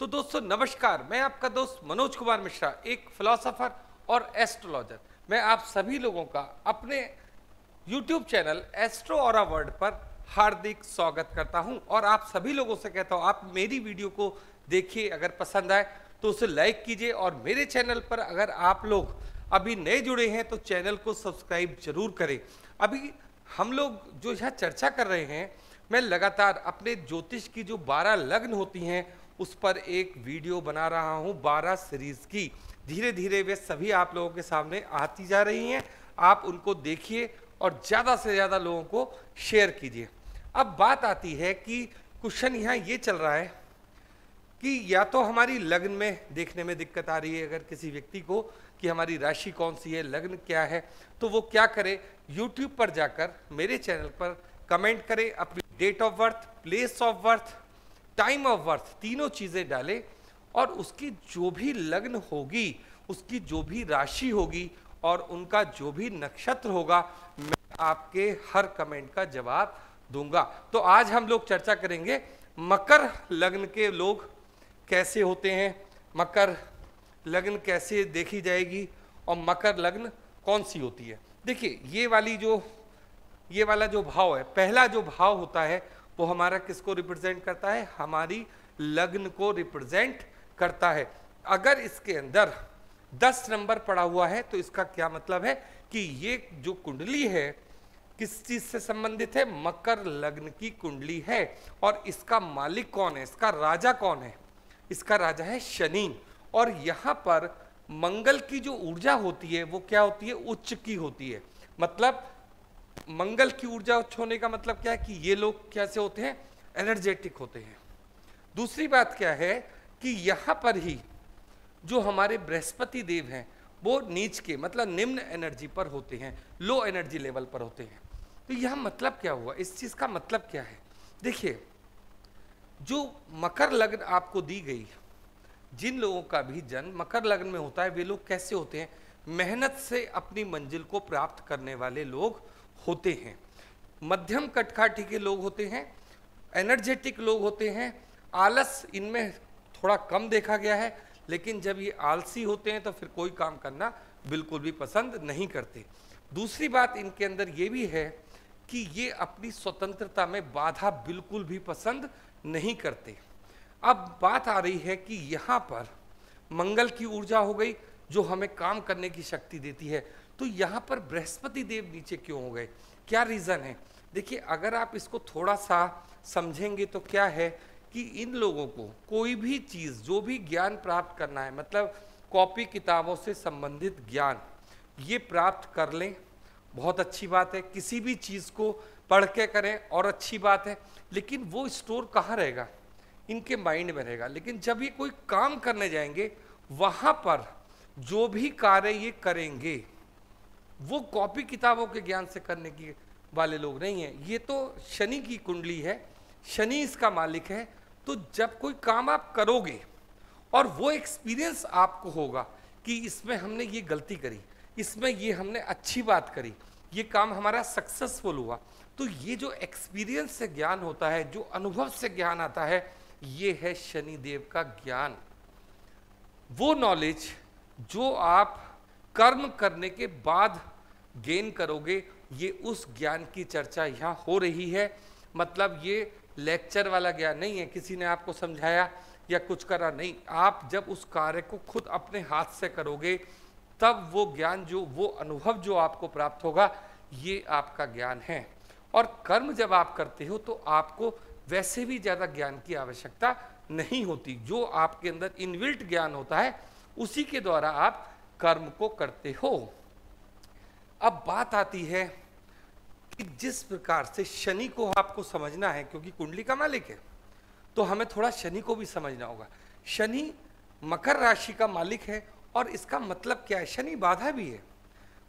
तो दोस्तों नमस्कार, मैं आपका दोस्त मनोज कुमार मिश्रा, एक फिलोसोफर और एस्ट्रोलॉजर। मैं आप सभी लोगों का अपने YouTube channel astro aura world पर हार्दिक स्वागत करता हूं और आप सभी लोगों से कहता हूं आप मेरी वीडियो को देखिए, अगर पसंद आए तो उसे लाइक कीजिए और मेरे चैनल पर अगर आप लोग अभी नए जुड़े हैं तो चैनल को सब्सक्राइब जरूर करें। अभी हम लोग जो यहाँ चर्चा कर रहे हैं, मैं लगातार अपने ज्योतिष की जो 12 लग्न होती हैं उस पर एक वीडियो बना रहा हूं, 12 सीरीज की। धीरे धीरे वे सभी आप लोगों के सामने आती जा रही हैं। आप उनको देखिए और ज़्यादा से ज़्यादा लोगों को शेयर कीजिए। अब बात आती है कि क्वेश्चन यहाँ ये चल रहा है कि या तो हमारी लग्न में देखने में दिक्कत आ रही है अगर किसी व्यक्ति को कि हमारी राशि कौन सी है, लग्न क्या है, तो वो क्या करे, यूट्यूब पर जाकर मेरे चैनल पर कमेंट करे, अपनी date of birth, place of birth, time of birth, तीनों चीज़ें डाले और उसकी जो भी लग्न होगी, उसकी जो भी राशि होगी और उनका जो भी नक्षत्र होगा, मैं आपके हर कमेंट का जवाब दूंगा। तो आज हम लोग चर्चा करेंगे मकर लग्न के लोग कैसे होते हैं, मकर लग्न कैसे देखी जाएगी और मकर लग्न कौन सी होती है। देखिए ये वाला जो भाव है, पहला जो भाव होता है वो हमारा किसको रिप्रेजेंट करता है, हमारी लग्न को रिप्रेजेंट करता है। अगर इसके अंदर 10 नंबर पड़ा हुआ है तो इसका क्या मतलब है कि ये जो कुंडली है किस चीज से संबंधित है, मकर लग्न की कुंडली है। और इसका मालिक कौन है, इसका राजा कौन है, इसका राजा है शनि। और यहाँ पर मंगल की जो ऊर्जा होती है वो क्या होती है, उच्च की होती है। मतलब मंगल की ऊर्जा उच्च होने का मतलब क्या है कि ये लोग कैसे होते हैं, एनर्जेटिक होते हैं। दूसरी बात क्या है कि यहाँ पर ही जो हमारे बृहस्पति देव हैं वो नीच के मतलब निम्न एनर्जी पर होते हैं, लो एनर्जी लेवल पर होते हैं। तो यह मतलब क्या हुआ, इस चीज का मतलब क्या है। देखिए, जो मकर लग्न आपको दी गई, जिन लोगों का भी जन्म मकर लग्न में होता है वे लोग कैसे होते हैं, मेहनत से अपनी मंजिल को प्राप्त करने वाले लोग होते हैं, मध्यम कटकाठी के लोग होते हैं, एनर्जेटिक लोग होते हैं। आलस इनमें थोड़ा कम देखा गया है, लेकिन जब ये आलसी होते हैं तो फिर कोई काम करना बिल्कुल भी पसंद नहीं करते। दूसरी बात इनके अंदर ये भी है कि ये अपनी स्वतंत्रता में बाधा बिल्कुल भी पसंद नहीं करते। अब बात आ रही है कि यहाँ पर मंगल की ऊर्जा हो गई जो हमें काम करने की शक्ति देती है, तो यहाँ पर बृहस्पति देव नीचे क्यों हो गए, क्या रीज़न है। देखिए, अगर आप इसको थोड़ा सा समझेंगे तो क्या है कि इन लोगों को कोई भी चीज़, जो भी ज्ञान प्राप्त करना है, मतलब कॉपी किताबों से संबंधित ज्ञान ये प्राप्त कर लें, बहुत अच्छी बात है। किसी भी चीज़ को पढ़ के करें और अच्छी बात है, लेकिन वो स्टोर कहाँ रहेगा, इनके माइंड में रहेगा। लेकिन जब ये कोई काम करने जाएंगे वहाँ पर जो भी कार्य ये करेंगे वो कॉपी किताबों के ज्ञान से करने की वाले लोग नहीं हैं। ये तो शनि की कुंडली है, शनि इसका मालिक है। तो जब कोई काम आप करोगे और वो एक्सपीरियंस आपको होगा कि इसमें हमने ये गलती करी, इसमें ये हमने अच्छी बात करी, ये काम हमारा सक्सेसफुल हुआ, तो ये जो एक्सपीरियंस से ज्ञान होता है, जो अनुभव से ज्ञान आता है, ये है शनि देव का ज्ञान। वो नॉलेज जो आप कर्म करने के बाद गेन करोगे, ये उस ज्ञान की चर्चा यहाँ हो रही है। मतलब ये लेक्चर वाला ज्ञान नहीं है, किसी ने आपको समझाया या कुछ करा नहीं। आप जब उस कार्य को खुद अपने हाथ से करोगे तब वो ज्ञान, जो वो अनुभव जो आपको प्राप्त होगा, ये आपका ज्ञान है। और कर्म जब आप करते हो तो आपको वैसे भी ज़्यादा ज्ञान की आवश्यकता नहीं होती। जो आपके अंदर इनबिल्ट ज्ञान होता है उसी के द्वारा आप कर्म को करते हो। अब बात आती है कि जिस प्रकार से शनि को आपको समझना है, क्योंकि कुंडली का मालिक है, तो हमें थोड़ा शनि को भी समझना होगा। शनि मकर राशि का मालिक है और इसका मतलब क्या है, शनि बाधा भी है।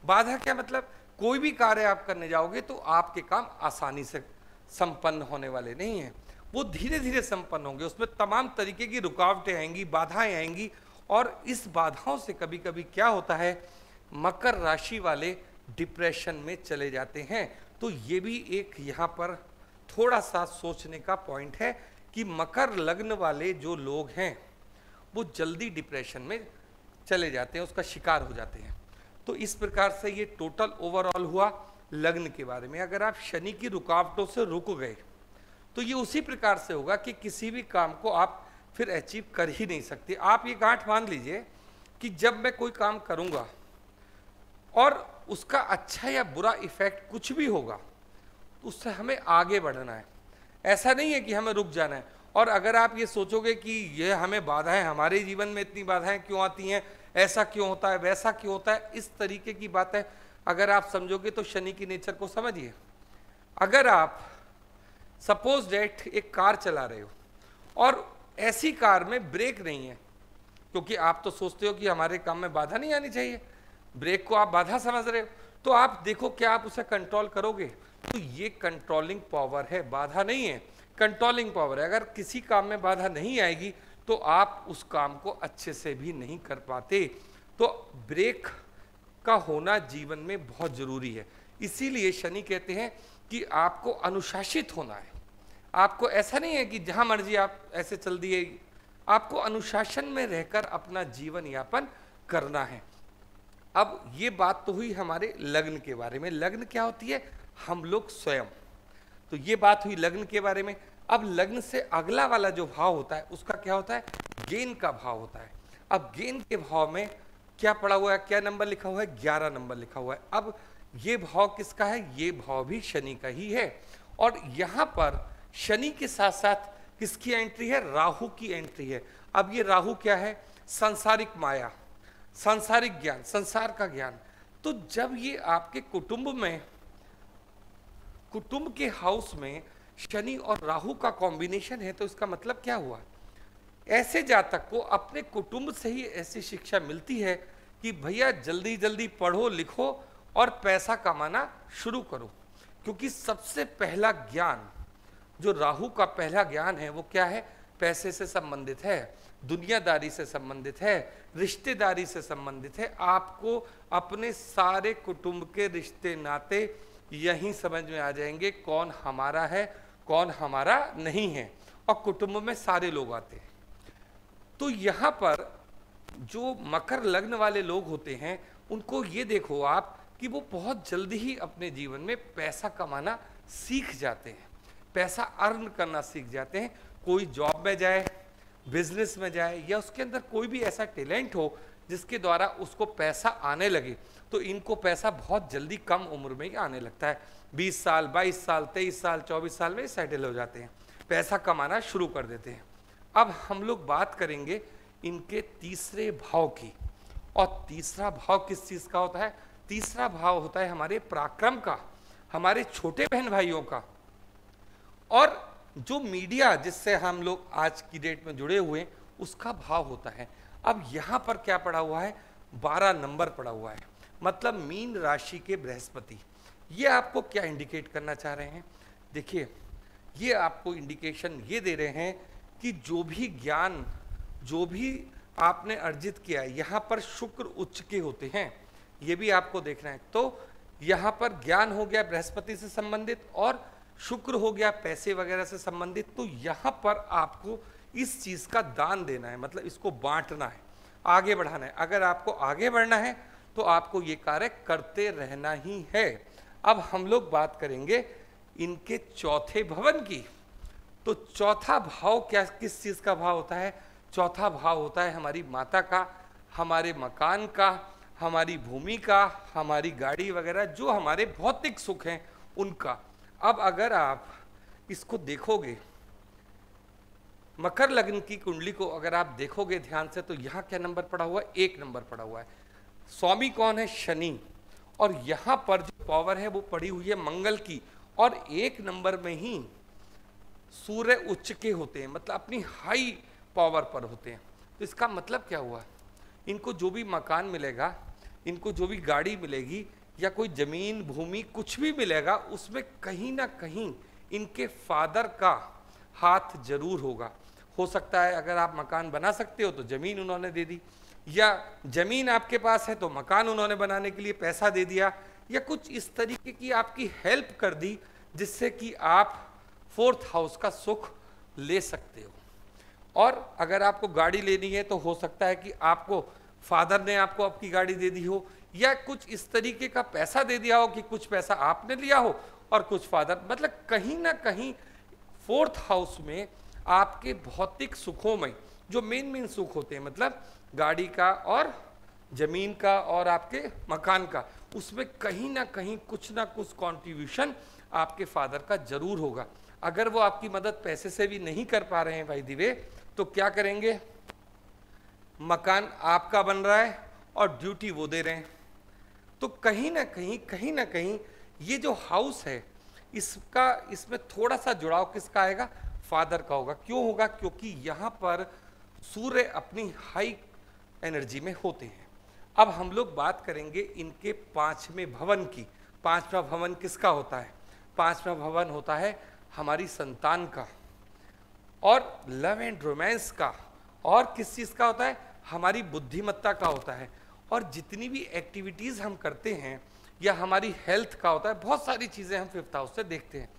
बाधा क्या मतलब, कोई भी कार्य आप करने जाओगे तो आपके काम आसानी से संपन्न होने वाले नहीं हैं, वो धीरे धीरे संपन्न होंगे। उसमें तमाम तरीके की रुकावटें आएंगी, बाधाएं आएंगी। और इस बाधाओं से कभी कभी क्या होता है, मकर राशि वाले डिप्रेशन में चले जाते हैं। तो ये भी एक यहाँ पर थोड़ा सा सोचने का पॉइंट है कि मकर लग्न वाले जो लोग हैं वो जल्दी डिप्रेशन में चले जाते हैं, उसका शिकार हो जाते हैं। तो इस प्रकार से ये टोटल ओवरऑल हुआ लग्न के बारे में। अगर आप शनि की रुकावटों से रुक गए तो ये उसी प्रकार से होगा कि किसी भी काम को आप फिर अचीव कर ही नहीं सकते। आप ये गांठ बांध लीजिए कि जब मैं कोई काम करूंगा और उसका अच्छा या बुरा इफेक्ट कुछ भी होगा तो उससे हमें आगे बढ़ना है, ऐसा नहीं है कि हमें रुक जाना है। और अगर आप ये सोचोगे कि ये हमें बाधाएं, हमारे जीवन में इतनी बाधाएं क्यों आती हैं, ऐसा क्यों होता है, वैसा क्यों होता है, इस तरीके की बातें अगर आप समझोगे तो शनि की नेचर को समझिए। अगर आप सपोज डेट एक कार चला रहे हो और ऐसी कार में ब्रेक नहीं है, क्योंकि आप तो सोचते हो कि हमारे काम में बाधा नहीं आनी चाहिए, ब्रेक को आप बाधा समझ रहे हो, तो आप देखो क्या आप उसे कंट्रोल करोगे? तो ये कंट्रोलिंग पावर है, बाधा नहीं है, कंट्रोलिंग पावर है। अगर किसी काम में बाधा नहीं आएगी तो आप उस काम को अच्छे से भी नहीं कर पाते। तो ब्रेक का होना जीवन में बहुत जरूरी है। इसीलिए शनि कहते हैं कि आपको अनुशासित होना है। आपको ऐसा नहीं है कि जहां मर्जी आप ऐसे चल दिए, आपको अनुशासन में रहकर अपना जीवन यापन करना है। अब ये बात तो हुई हमारे लग्न के बारे में। लग्न क्या होती है? हम लोग स्वयं। तो ये बात हुई लग्न के बारे में। अब लग्न से अगला वाला जो भाव होता है उसका क्या होता है? गेन का भाव होता है। अब गेन के भाव में क्या पड़ा हुआ है, क्या नंबर लिखा हुआ है? 11 नंबर लिखा हुआ है। अब ये भाव किसका है? ये भाव भी शनि का ही है। और यहां पर शनि के साथ साथ किसकी एंट्री है? राहु की एंट्री है। अब ये राहु क्या है? सांसारिक माया, सांसारिक ज्ञान, संसार का ज्ञान। तो जब ये आपके कुटुंब में, कुटुंब के हाउस में शनि और राहु का कॉम्बिनेशन है, तो इसका मतलब क्या हुआ? ऐसे जातक को अपने कुटुंब से ही ऐसी शिक्षा मिलती है कि भैया जल्दी जल्दी पढ़ो लिखो और पैसा कमाना शुरू करो। क्योंकि सबसे पहला ज्ञान जो राहु का पहला ज्ञान है वो क्या है? पैसे से संबंधित है, दुनियादारी से संबंधित है, रिश्तेदारी से संबंधित है। आपको अपने सारे कुटुंब के रिश्ते नाते यही समझ में आ जाएंगे, कौन हमारा है कौन हमारा नहीं है। और कुटुंब में सारे लोग आते हैं। तो यहाँ पर जो मकर लग्न वाले लोग होते हैं उनको ये देखो आप कि वो बहुत जल्दी ही अपने जीवन में पैसा कमाना सीख जाते हैं, पैसा अर्न करना सीख जाते हैं। कोई जॉब में जाए, बिजनेस में जाए, या उसके अंदर कोई भी ऐसा टैलेंट हो जिसके द्वारा उसको पैसा आने लगे, तो इनको पैसा बहुत जल्दी कम उम्र में ही आने लगता है। 20 साल, 22 साल, 23 साल, 24 साल में सेटल हो जाते हैं, पैसा कमाना शुरू कर देते हैं। अब हम लोग बात करेंगे इनके तीसरे भाव की। और तीसरा भाव किस चीज का होता है? तीसरा भाव होता है हमारे पराक्रम का, हमारे छोटे बहन भाइयों का, और जो मीडिया जिससे हम लोग आज की डेट में जुड़े हुए उसका भाव होता है। अब यहां पर क्या पड़ा हुआ है? 12 नंबर पड़ा हुआ है, मतलब मीन राशि के बृहस्पति। ये आपको क्या इंडिकेट करना चाह रहे हैं? देखिए, ये आपको इंडिकेशन ये दे रहे हैं कि जो भी ज्ञान, जो भी आपने अर्जित किया है, यहाँ पर शुक्र उच्च के होते हैं, ये भी आपको देखना है। तो यहाँ पर ज्ञान हो गया बृहस्पति से संबंधित और शुक्र हो गया पैसे वगैरह से संबंधित। तो यहाँ पर आपको इस चीज का दान देना है, मतलब इसको बांटना है, आगे बढ़ाना है। अगर आपको आगे बढ़ना है तो आपको ये कार्य करते रहना ही है। अब हम लोग बात करेंगे इनके चौथे भवन की। तो चौथा भाव क्या, किस चीज का भाव होता है? चौथा भाव होता है हमारी माता का, हमारे मकान का, हमारी भूमि का, हमारी गाड़ी वगैरह, जो हमारे भौतिक सुख हैं उनका। अब अगर आप इसको देखोगे, मकर लग्न की कुंडली को अगर आप देखोगे ध्यान से, तो यहाँ क्या नंबर पड़ा हुआ है? 1 नंबर पड़ा हुआ है। स्वामी कौन है? शनि। और यहाँ पर जो पावर है वो पड़ी हुई है मंगल की, और 1 नंबर में ही सूर्य उच्च के होते हैं, मतलब अपनी हाई पावर पर होते हैं। तो इसका मतलब क्या हुआ? इनको जो भी मकान मिलेगा, इनको जो भी गाड़ी मिलेगी, या कोई जमीन भूमि कुछ भी मिलेगा, उसमें कहीं ना कहीं इनके फादर का हाथ जरूर होगा। हो सकता है अगर आप मकान बना सकते हो तो जमीन उन्होंने दे दी, या जमीन आपके पास है तो मकान उन्होंने बनाने के लिए पैसा दे दिया, या कुछ इस तरीके की आपकी हेल्प कर दी जिससे कि आप 4th हाउस का सुख ले सकते हो। और अगर आपको गाड़ी लेनी है तो हो सकता है कि आपको फादर ने आपको आपकी गाड़ी दे दी हो, या कुछ इस तरीके का पैसा दे दिया हो कि कुछ पैसा आपने लिया हो और कुछ फादर, मतलब कहीं ना कहीं फोर्थ हाउस में आपके भौतिक सुखों में जो मेन सुख होते हैं, मतलब गाड़ी का और जमीन का और आपके मकान का, उसमें कहीं ना कुछ कंट्रीब्यूशन आपके फादर का जरूर होगा। अगर वो आपकी मदद पैसे से भी नहीं कर पा रहे हैं भाई दिवे, तो क्या करेंगे, मकान आपका बन रहा है और ड्यूटी वो दे रहे हैं। तो कहीं ना कहीं ये जो हाउस है इसमें थोड़ा सा जुड़ाव किसका आएगा, फादर का होगा। क्यों होगा, क्योंकि यहाँ पर सूर्य अपनी हाई एनर्जी में होते हैं। अब हम लोग बात करेंगे इनके पांचवें भवन की। पांचवा भवन किसका होता है, पांचवा भवन होता है हमारी संतान का और लव एंड रोमांस का, और किस चीज का होता है, हमारी बुद्धिमत्ता का होता है, और जितनी भी एक्टिविटीज हम करते हैं या हमारी हेल्थ का होता है। बहुत सारी चीजें हम फिफ्थ हाउस से देखते हैं।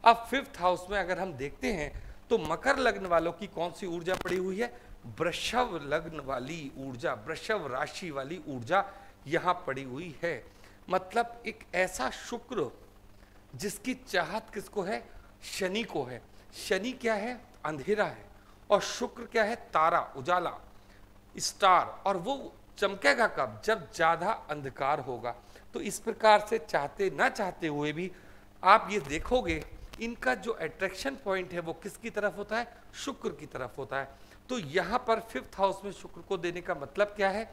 अब फिफ्थ हाउस में अगर हम देखते हैं तो मकर लग्न वालों की कौन सी ऊर्जा पड़ी हुई है, वृषभ लग्न वाली ऊर्जा, वृषभ राशि वाली ऊर्जा यहां पड़ी हुई है। मतलब एक ऐसा शुक्र जिसकी चाहत किसको है, शनि को है। शनि क्या है, अंधेरा है, और शुक्र क्या है, तारा, उजाला, स्टार, और वो चमकेगा कब, जब ज्यादा अंधकार होगा। तो इस प्रकार से चाहते ना चाहते हुए भी आप ये देखोगे इनका जो अट्रैक्शन पॉइंट है वो किसकी तरफ होता है, शुक्र की तरफ होता है। तो यहां पर फिफ्थ हाउस में शुक्र को देने का मतलब क्या है,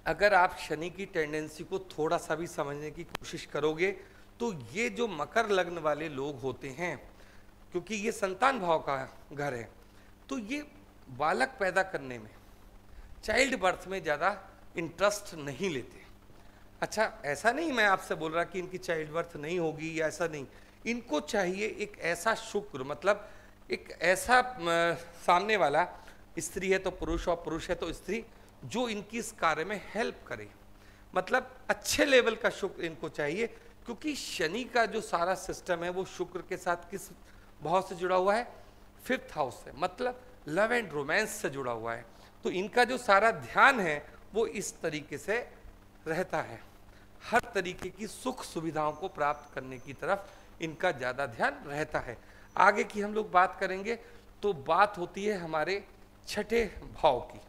अगर आप शनि की टेंडेंसी को थोड़ा सा भी समझने की कोशिश करोगे तो ये जो मकर लग्न वाले लोग होते हैं, क्योंकि ये संतान भाव का घर है, तो ये बालक पैदा करने में, चाइल्ड बर्थ में ज़्यादा इंटरेस्ट नहीं लेते। अच्छा, ऐसा नहीं मैं आपसे बोल रहा कि इनकी चाइल्ड बर्थ नहीं होगी या ऐसा नहीं, इनको चाहिए एक ऐसा शुक्र, मतलब एक ऐसा सामने वाला, स्त्री है तो पुरुष और पुरुष है तो स्त्री, जो इनकी इस कार्य में हेल्प करे। मतलब अच्छे लेवल का शुक्र इनको चाहिए, क्योंकि शनि का जो सारा सिस्टम है वो शुक्र के साथ किस भाव से जुड़ा हुआ है, फिफ्थ हाउस से, मतलब लव एंड रोमांस से जुड़ा हुआ है। तो इनका जो सारा ध्यान है वो इस तरीके से रहता है, हर तरीके की सुख सुविधाओं को प्राप्त करने की तरफ इनका ज्यादा ध्यान रहता है। आगे की हम लोग बात करेंगे तो बात होती है हमारे छठे भाव की।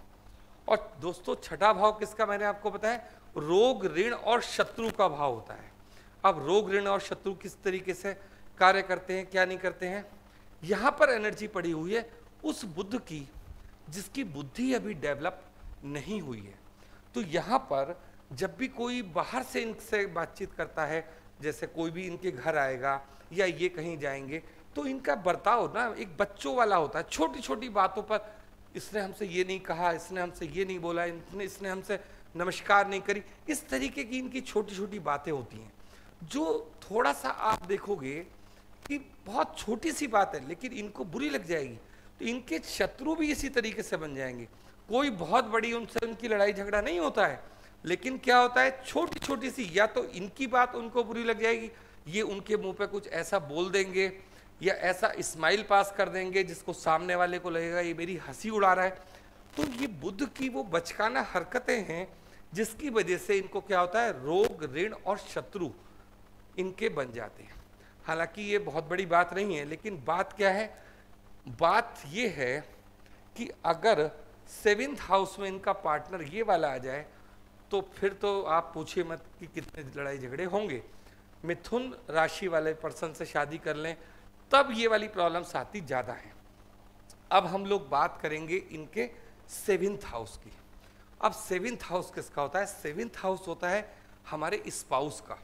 और दोस्तों छठा भाव किसका, मैंने आपको बताया, रोग ऋण और शत्रु का भाव होता है। अब रोग ऋण और शत्रु किस तरीके से कार्य करते हैं, क्या नहीं करते हैं, यहां पर एनर्जी पड़ी हुई है उस बुद्ध की जिसकी बुद्धि अभी डेवलप नहीं हुई है। तो यहां पर जब भी कोई बाहर से इनसे बातचीत करता है, जैसे कोई भी इनके घर आएगा या ये कहीं जाएंगे, तो इनका बर्ताव ना एक बच्चों वाला होता है। छोटी छोटी बातों पर इसने हमसे ये नहीं कहा, इसने हमसे ये नहीं बोला, इसने हमसे नमस्कार नहीं करी, इस तरीके की इनकी छोटी छोटी बातें होती हैं, जो थोड़ा सा आप देखोगे कि बहुत छोटी सी बात है लेकिन इनको बुरी लग जाएगी, तो इनके शत्रु भी इसी तरीके से बन जाएंगे। कोई बहुत बड़ी उनसे उनकी लड़ाई झगड़ा नहीं होता है, लेकिन क्या होता है, छोटी छोटी सी, या तो इनकी बात उनको बुरी लग जाएगी, ये उनके मुंह पे कुछ ऐसा बोल देंगे या ऐसा स्माइल पास कर देंगे जिसको सामने वाले को लगेगा ये मेरी हंसी उड़ा रहा है। तो ये बुद्ध की वो बचकाना हरकतें हैं जिसकी वजह से इनको क्या होता है, रोग ऋण और शत्रु इनके बन जाते हैं। हालांकि ये बहुत बड़ी बात नहीं है, लेकिन बात क्या है, बात ये है कि अगर सेवेंथ हाउस में इनका पार्टनर ये वाला आ जाए तो फिर तो आप पूछिए मत कि कितने लड़ाई झगड़े होंगे। मिथुन राशि वाले पर्सन से शादी कर लें तब ये वाली प्रॉब्लम्स आती ज़्यादा हैं। अब हम लोग बात करेंगे इनके सेवेंथ हाउस की। अब सेवेंथ हाउस किसका होता है, सेवेंथ हाउस होता है हमारे स्पाउस का।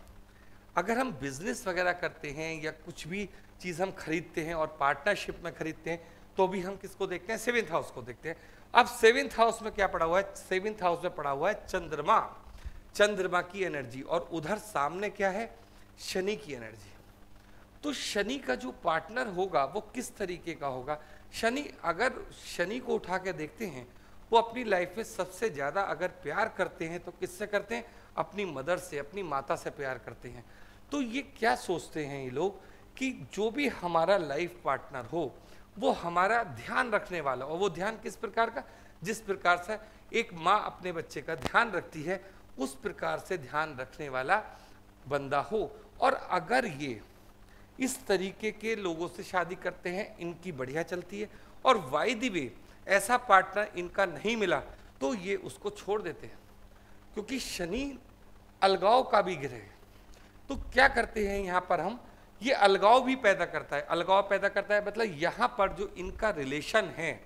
अगर हम बिजनेस वगैरह करते हैं या कुछ भी चीज़ हम खरीदते हैं और पार्टनरशिप में खरीदते हैं तो भी हम किसको देखते हैं, सेवेंथ हाउस को देखते हैं। अब सेवेंथ हाउस में क्या पड़ा हुआ है, सेवेंथ हाउस में पड़ा हुआ है चंद्रमा, चंद्रमा की एनर्जी, और उधर सामने क्या है, शनि की एनर्जी। तो शनि का जो पार्टनर होगा वो किस तरीके का होगा, शनि, अगर शनि को उठा के देखते हैं वो अपनी लाइफ में सबसे ज़्यादा अगर प्यार करते हैं तो किससे करते हैं, अपनी मदर से, अपनी माता से प्यार करते हैं। तो ये क्या सोचते हैं ये लोग कि जो भी हमारा लाइफ पार्टनर हो वो हमारा ध्यान रखने वाला, और वो ध्यान किस प्रकार का, जिस प्रकार से एक माँ अपने बच्चे का ध्यान रखती है उस प्रकार से ध्यान रखने वाला बंदा हो। और अगर ये इस तरीके के लोगों से शादी करते हैं, इनकी बढ़िया चलती है, और बाय द वे ऐसा पार्टनर इनका नहीं मिला तो ये उसको छोड़ देते हैं, क्योंकि शनि अलगाव का भी ग्रह है। तो क्या करते हैं यहाँ पर हम, ये अलगाव भी पैदा करता है। अलगाव पैदा करता है मतलब यहाँ पर जो इनका रिलेशन है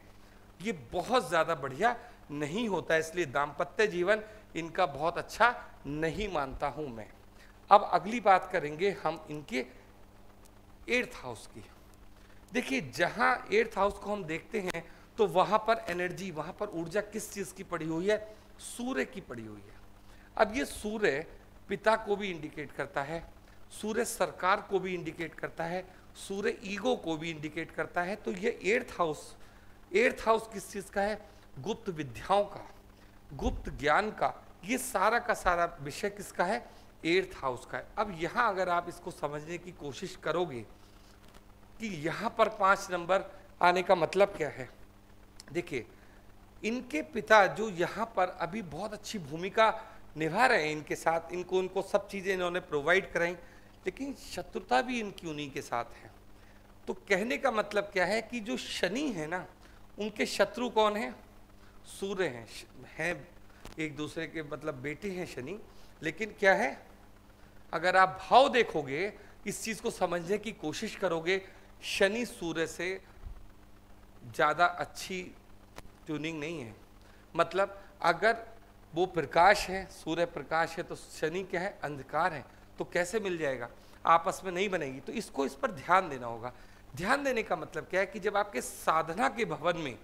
ये बहुत ज़्यादा बढ़िया नहीं होता है, इसलिए दाम्पत्य जीवन इनका बहुत अच्छा नहीं मानता हूँ मैं। अब अगली बात करेंगे हम इनके 8th हाउस की। देखिए जहाँ 8th हाउस को हम देखते हैं तो वहाँ पर एनर्जी, वहाँ पर ऊर्जा किस चीज़ की पड़ी हुई है, सूर्य की पड़ी हुई है। अब ये सूर्य पिता को भी इंडिकेट करता है, सूर्य सरकार को भी इंडिकेट करता है, सूर्य ईगो को भी इंडिकेट करता है। तो ये 8th हाउस किस चीज़ का है, गुप्त विद्याओं का, गुप्त ज्ञान का, ये सारा का सारा विषय किसका है, 8th हाउस का है। अब यहाँ अगर आप इसको समझने की कोशिश करोगे कि यहाँ पर 5 नंबर आने का मतलब क्या है, देखिए इनके पिता जो यहाँ पर अभी बहुत अच्छी भूमिका निभा रहे हैं इनके साथ, इनको सब चीज़ें इन्होंने प्रोवाइड कराई, लेकिन शत्रुता भी इनकी उन्हीं के साथ है। तो कहने का मतलब क्या है कि जो शनि है ना, उनके शत्रु कौन है, सूर्य हैं एक दूसरे के मतलब बेटे हैं शनि। लेकिन क्या है, अगर आप भाव देखोगे, इस चीज़ को समझने की कोशिश करोगे, शनि सूर्य से ज़्यादा अच्छी ट्यूनिंग नहीं है। मतलब अगर वो प्रकाश है, सूर्य प्रकाश है, तो शनि क्या है, अंधकार है, तो कैसे मिल जाएगा, आपस में नहीं बनेगी। तो इसको इस पर ध्यान देना होगा। ध्यान देने का मतलब क्या है कि जब आपके साधना के भवन में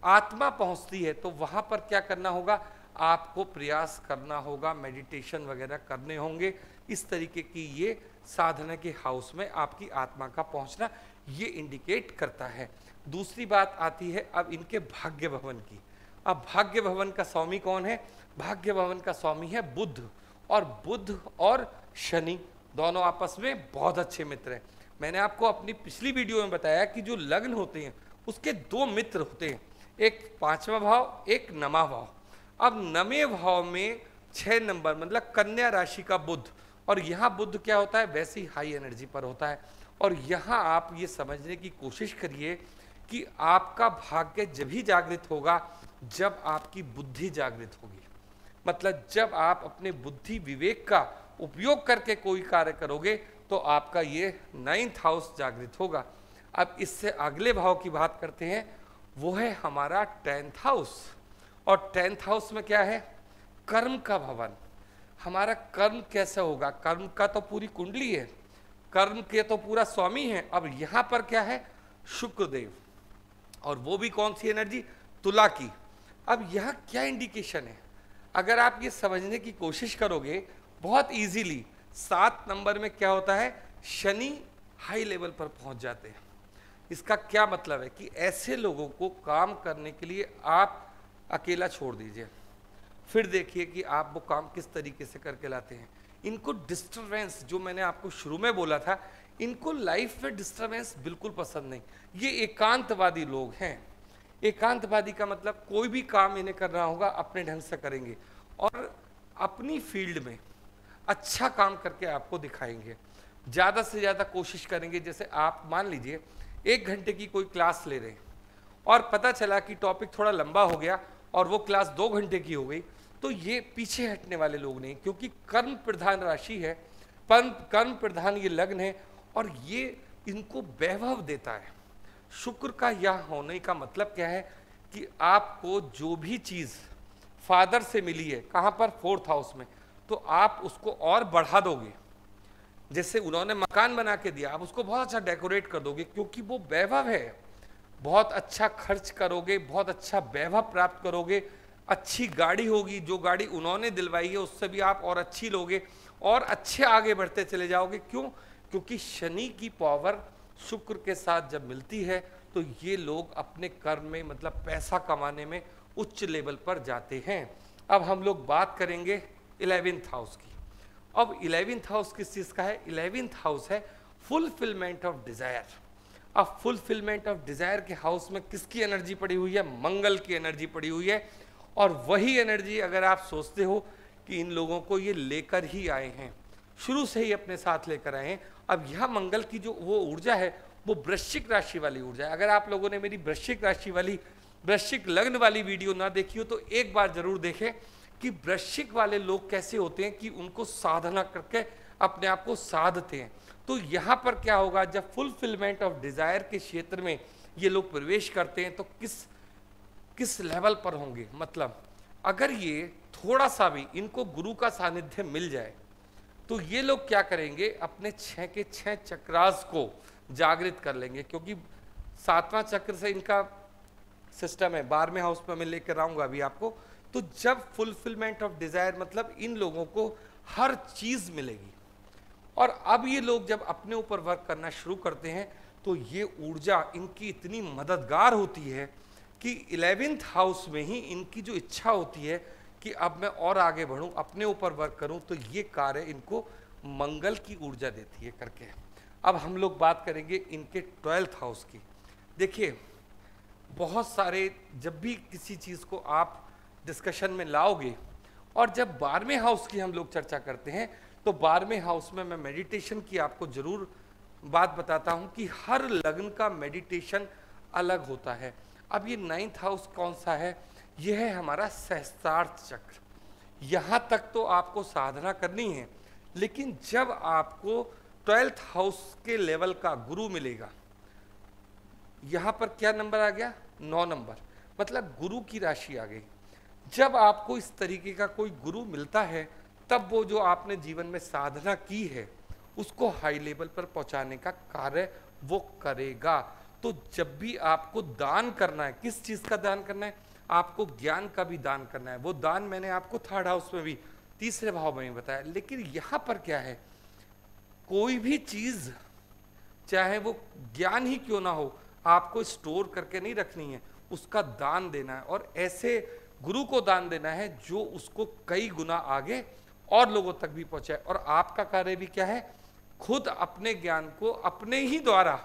आत्मा पहुंचती है तो वहां पर क्या करना होगा, आपको प्रयास करना होगा, मेडिटेशन वगैरह करने होंगे। इस तरीके की ये साधना के हाउस में आपकी आत्मा का पहुंचना ये इंडिकेट करता है। दूसरी बात आती है अब इनके भाग्य भवन की। अब भाग्य भवन का स्वामी कौन है, भाग्य भवन का स्वामी है बुध, और बुध और शनि दोनों आपस में बहुत अच्छे मित्र हैं। मैंने आपको अपनी पिछली वीडियो में बताया कि जो लग्न होते हैं उसके 2 मित्र होते हैं, एक 5वां भाव, एक 9वां भाव। अब 9वें भाव में 6 नंबर मतलब कन्या राशि का बुध, और यहाँ बुध क्या होता है, वैसे ही हाई एनर्जी पर होता है। और यहाँ आप ये समझने की कोशिश करिए कि आपका भाग्य जब ही जागृत होगा जब आपकी बुद्धि जागृत होगी। मतलब जब आप अपने बुद्धि विवेक का उपयोग करके कोई कार्य करोगे तो आपका ये 9th हाउस जागृत होगा। अब इससे अगले भाव की बात करते हैं, वो है हमारा 10th हाउस। और 10th हाउस में क्या है, कर्म का भवन। हमारा कर्म कैसे होगा, कर्म का तो पूरी कुंडली है, कर्म के तो पूरा स्वामी है। अब यहाँ पर क्या है, शुक्रदेव, और वो भी कौन सी एनर्जी, तुला की। अब यहाँ क्या इंडिकेशन है, अगर आप ये समझने की कोशिश करोगे बहुत इजीली, 7 नंबर में क्या होता है, शनि हाई लेवल पर पहुंच जाते हैं। इसका क्या मतलब है कि ऐसे लोगों को काम करने के लिए आप अकेला छोड़ दीजिए, फिर देखिए कि आप वो काम किस तरीके से करके लाते हैं। इनको डिस्टरबेंस, जो मैंने आपको शुरू में बोला था, इनको लाइफ में डिस्टरबेंस बिल्कुल पसंद नहीं। ये एकांतवादी लोग हैं। एकांतवादी का मतलब कोई भी काम इन्हें करना होगा अपने ढंग से करेंगे, और अपनी फील्ड में अच्छा काम करके आपको दिखाएंगे, ज़्यादा से ज़्यादा कोशिश करेंगे। जैसे आप मान लीजिए 1 घंटे की कोई क्लास ले रहे हैं और पता चला कि टॉपिक थोड़ा लंबा हो गया और वो क्लास 2 घंटे की हो गई, तो ये पीछे हटने वाले लोग नहीं, क्योंकि कर्म प्रधान राशि है, कर्म प्रधान ये लग्न है, और ये इनको वैभव देता है। शुक्र का यह होने का मतलब क्या है कि आपको जो भी चीज़ फादर से मिली है, कहाँ पर, 4th हाउस में, तो आप उसको और बढ़ा दोगे। जैसे उन्होंने मकान बना के दिया, आप उसको बहुत अच्छा डेकोरेट कर दोगे, क्योंकि वो वैभव है। बहुत अच्छा खर्च करोगे, बहुत अच्छा वैभव प्राप्त करोगे। अच्छी गाड़ी होगी, जो गाड़ी उन्होंने दिलवाई है उससे भी आप और अच्छी लोगे, और अच्छे आगे बढ़ते चले जाओगे। क्यों, क्योंकि शनि की पावर शुक्र के साथ जब मिलती है तो ये लोग अपने कर्म में मतलब पैसा कमाने में उच्च लेवल पर जाते हैं। अब हम लोग बात करेंगे 11th हाउस की। अब 11th हाउस किस चीज़ का है, 11th हाउस है फुलफिलमेंट ऑफ डिजायर। अब फुलफिलमेंट ऑफ डिजायर के हाउस में किसकी एनर्जी पड़ी हुई है? मंगल की एनर्जी पड़ी हुई है। और वही एनर्जी अगर आप सोचते हो कि इन लोगों को ये लेकर ही आए हैं, शुरू से ही अपने साथ लेकर आए हैं, अब यह मंगल की जो वो ऊर्जा है वो वृश्चिक राशि वाली ऊर्जा है। अगर आप लोगों ने मेरी वृश्चिक राशि वाली, वृश्चिक लग्न वाली वीडियो ना देखी हो तो एक बार जरूर देखें कि वृश्चिक वाले लोग कैसे होते हैं कि उनको साधना करके अपने आप को साधते हैं। तो यहाँ पर क्या होगा, जब फुलफिलमेंट ऑफ डिजायर के क्षेत्र में ये लोग प्रवेश करते हैं तो किस लेवल पर होंगे? मतलब अगर ये थोड़ा सा भी इनको गुरु का सानिध्य मिल जाए तो ये लोग क्या करेंगे, अपने 6 के 6 चक्रास को जागृत कर लेंगे, क्योंकि 7वां चक्र से इनका सिस्टम है। 12वें हाउस में मैं लेकर आऊंगा अभी आपको। तो जब फुलफिलमेंट ऑफ डिजायर मतलब इन लोगों को हर चीज मिलेगी, और अब ये लोग जब अपने ऊपर वर्क करना शुरू करते हैं तो ये ऊर्जा इनकी इतनी मददगार होती है कि 11th हाउस में ही इनकी जो इच्छा होती है कि अब मैं और आगे बढ़ूं, अपने ऊपर वर्क करूं, तो ये कार्य इनको मंगल की ऊर्जा देती है करके। अब हम लोग बात करेंगे इनके 12th हाउस की। देखिए, बहुत सारे जब भी किसी चीज़ को आप डिस्कशन में लाओगे, और जब 12वें हाउस की हम लोग चर्चा करते हैं तो 12वें हाउस में मैं मेडिटेशन की आपको जरूर बात बताता हूं कि हर लग्न का मेडिटेशन अलग होता है। अब ये 9th हाउस कौन सा है? यह है हमारा सहस्त्रार्थ चक्र। यहाँ तक तो आपको साधना करनी है, लेकिन जब आपको 12th हाउस के लेवल का गुरु मिलेगा, यहाँ पर क्या नंबर आ गया? 9 नंबर, मतलब गुरु की राशि आ गई। जब आपको इस तरीके का कोई गुरु मिलता है तब वो जो आपने जीवन में साधना की है उसको हाई लेवल पर पहुंचाने का कार्य वो करेगा। तो जब भी आपको दान करना है, किस चीज का दान करना है? आपको ज्ञान का भी दान करना है। वो दान मैंने आपको 3rd हाउस में भी, 3रे भाव में भी बताया। लेकिन यहाँ पर क्या है, कोई भी चीज चाहे वो ज्ञान ही क्यों ना हो, आपको स्टोर करके नहीं रखनी है, उसका दान देना है। और ऐसे गुरु को दान देना है जो उसको कई गुना आगे और लोगों तक भी पहुंचाए। और आपका कार्य भी क्या है, खुद अपने ज्ञान को अपने ही द्वारा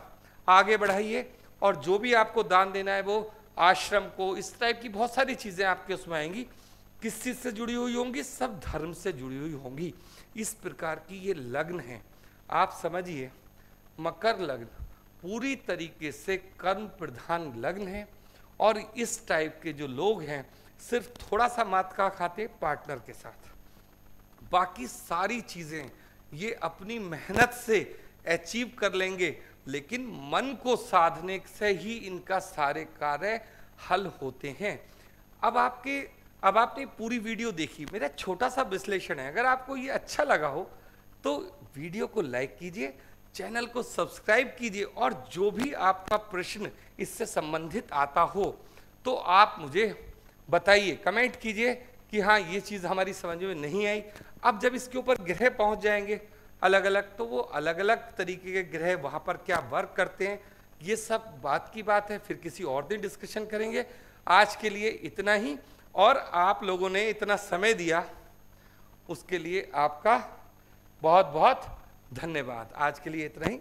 आगे बढ़ाइए। और जो भी आपको दान देना है वो आश्रम को, इस टाइप की बहुत सारी चीजें आपके उसमें आएंगी। किस चीज से जुड़ी हुई होंगी? सब धर्म से जुड़ी हुई होंगी। इस प्रकार की ये लग्न है। आप समझिए, मकर लग्न पूरी तरीके से कर्म प्रधान लग्न है। और इस टाइप के जो लोग हैं सिर्फ थोड़ा सा मात का खाते पार्टनर के साथ, बाकी सारी चीजें ये अपनी मेहनत से अचीव कर लेंगे। लेकिन मन को साधने से ही इनका सारे कार्य हल होते हैं। अब आपने पूरी वीडियो देखी, मेरा छोटा सा विश्लेषण है। अगर आपको ये अच्छा लगा हो तो वीडियो को लाइक कीजिए, चैनल को सब्सक्राइब कीजिए, और जो भी आपका प्रश्न इससे संबंधित आता हो तो आप मुझे बताइए, कमेंट कीजिए कि हाँ ये चीज़ हमारी समझ में नहीं आई। अब जब इसके ऊपर ग्रह पहुंच जाएंगे अलग अलग, तो वो अलग अलग तरीके के ग्रह वहाँ पर क्या वर्क करते हैं, ये सब बात की बात है, फिर किसी और दिन डिस्कशन करेंगे। आज के लिए इतना ही, और आप लोगों ने इतना समय दिया उसके लिए आपका बहुत बहुत धन्यवाद। आज के लिए इतना ही।